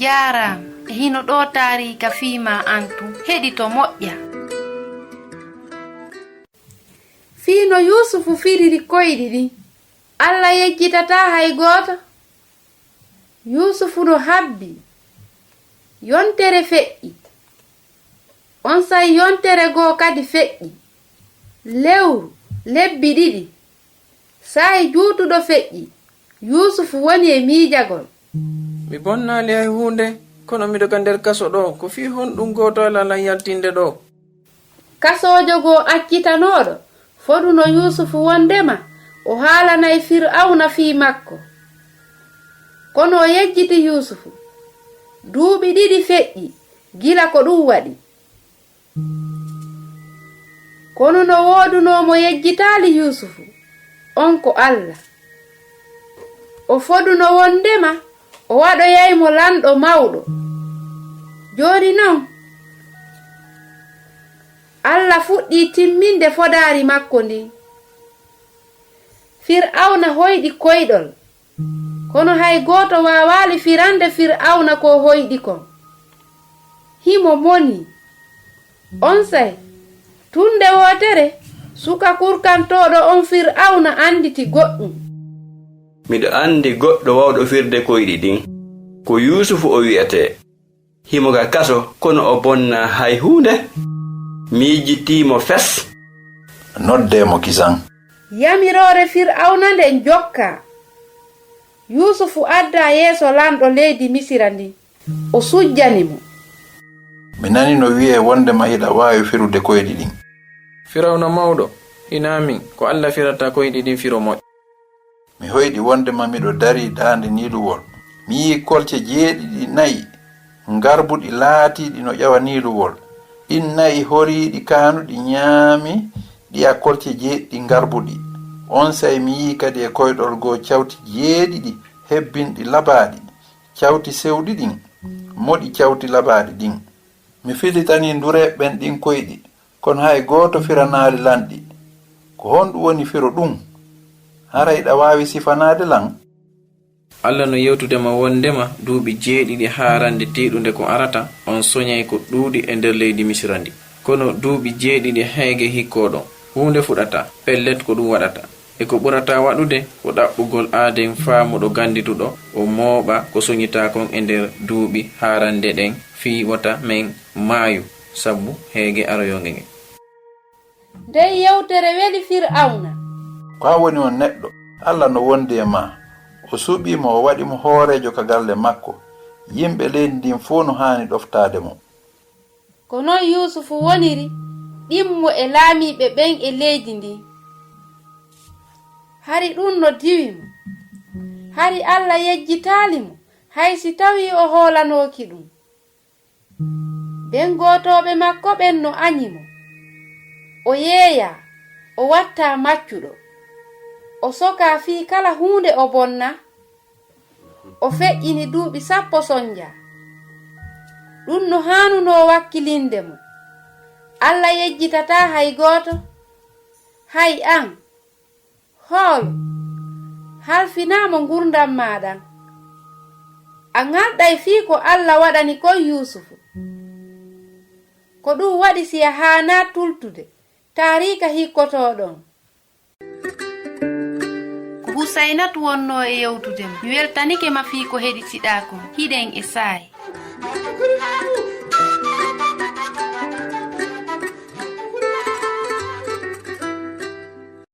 Jaram hino ɗo taarika fiima antu heɗito moƴƴa. Fiino Yusufu firiri koyɗi ɗi, Allah yejjitataa hay gooto. Yusufu no habbi, yontere feƴƴi. On say yontere goo kadi feƴƴi. Lewru lebbi ɗiɗi, sa'i juutuɗo feƴƴi. Yusufu woni e miijagol. Mi bonnali hay hunde, kono mi doga nder kaso ɗo, ko fi honɗum gooto ala yaltinde ɗo. Kasoojo goo accitanoɗo foduno Yusufu wondema o haalanay Fir'auna fii makko. Kono o yejjiti Yusufu. Duuɓi ɗiɗi feƴƴi gila ko ɗum waɗi. Kono no woodunomo yejjitaali Yusufu, on ko Allah. O foduno wondema o waɗoyaymo lanɗo mawɗo. Jooni non Allah fuɗɗi timminde fodaari makko ndi. Fir'auna hoyɗi koyɗol, kono hay gooto waawaali firande Fir'auna ko hoyɗi kon. Himo moni. On say tunde wootere suka kurkantoɗo on Fir'auna anditi goɗɗum. Miɗo andi goɗɗo wawɗo firde koyɗi ɗin, ko Yusufu o wi'ete. Himo ga kaso kono o bonna hay hunde. Miijitimo fes. Noddemo kisan. Yamirore Fir'auna nden jokka. Yusufu adda yeeso lanɗo leydi Misira ndi, o sujjanimo. Mi nani no wi'e wondema hiɗa waawi firude koyɗi ɗin. Firawna mawɗo, inamin ko Allah firata koyɗi ɗin firo moƴƴo. Mi hoyɗi wondema miɗo dari daande niiluwol. Mi yii kolce jeeɗiɗi nayi ngarbuɗi laatiɗi no ƴawa niiluwol. Ɗin nayi horiiɗi kaanuɗi ñaami ɗiya kolce jeeɗiɗi ngarbuɗi. On say mi yii kadi e koyɗol goo cawti jeeɗiɗi hebbinɗi labaaɗi. Cawti sewɗi ɗin moɗi cawti labaaɗi ɗin. Mi filitani ndureɓɓen ɗin koyɗi, kono hay gooto firanaali lanɗi. Ko honɗum woni firo ɗum? Harayɗa waawi sifanaade lan? Allah no yewtudema wondema duuɓi jeeɗiɗi haarande tiiɗunde ko arata on soñay ko ɗuuɗi e nder leydi Misira ndi. Kono duuɓi jeeɗiɗi hayge hikkoɗon hunde fuɗata pellet ko ɗum waɗata e ko ɓurata waɗude ko ɗaɓɓugol aaden faamuɗo gandituɗo o mooɓa ko soñita kon e nder duuɓi haarande ɗen fii wata men maayu sabbu heege aroyonge nge. Nden yewtere weli Fir'auna. Kwa woni on neɗɗo, Allah no wondi e ma. O suɓimo o waɗimo hoorejo ka galle makko. Yimɓe leydi ndin fuu no haani ɗoftaade mo. Ko non Yusufu woniri ɗimmo e laamiɓe ɓen e leydi ndi. Hari ɗum no diwi mo. Hari Allah yejjitaali mo hay si tawi o hoolanooki ɗum. Ɓen gootoɓe makko ɓen no anyi mo. O yeeya, o watta maccuɗo. O soka fii kala hunde o bonna. O feƴƴini duuɓi 10 sonja. Ɗum no haanuno wakkilinde mo. Allah yejjitataa hay gooto. Hay an, hoolo, halfinaamo ngurdam maaɗan. A ŋarɗay fii ko Allah waɗani kon Yusufu. Ko ɗum waɗi si a haanaa tultude taarika hikkotoɗon. Ko Husaynatu wonno e yewtudema. Mi weltanike ma fii ko heɗitiɗa kon. Hiɗen e saayi.